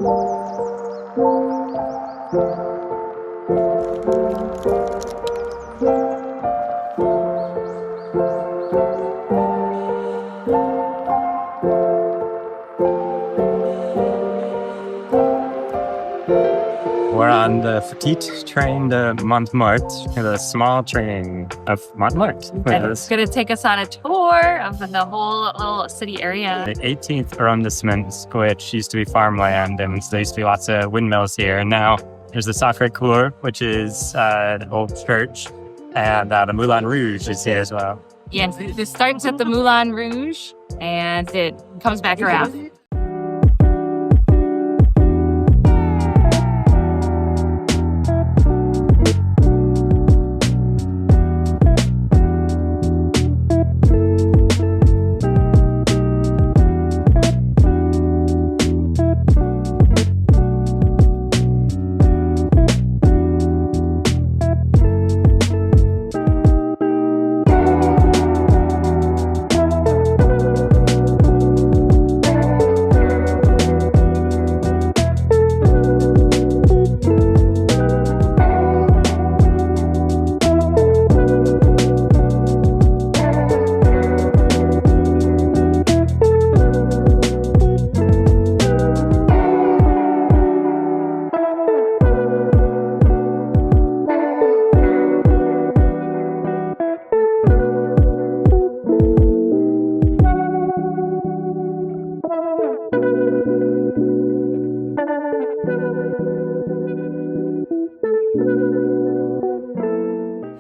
We're on the petite train de Montmartre, the small train of Montmartre. And it's going to take us on a tour of the whole little city area. The 18th arrondissement, which used to be farmland, and there used to be lots of windmills here. And now there's the Sacré-Cœur, which is an old church, and the Moulin Rouge is here as well. Yes, it starts at the Moulin Rouge, and it comes back around.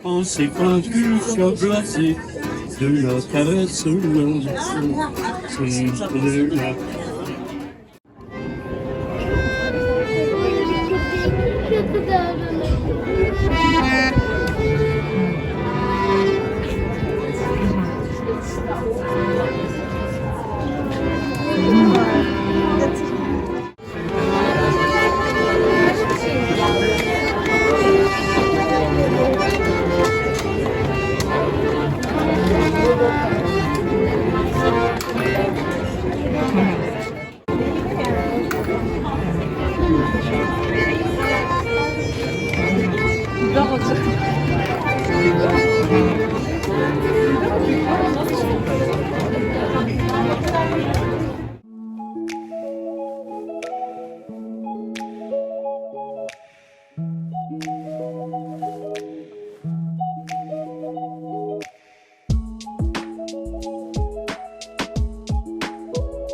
On s'est pendu sur glacé de la caresse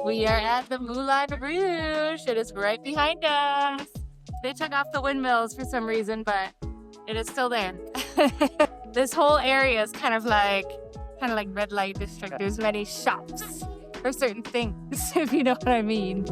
We are at the Moulin Rouge. It is right behind us. They took off the windmills for some reason, but it is still there. This whole area is kind of like red light district. There's many shops for certain things, if you know what I mean.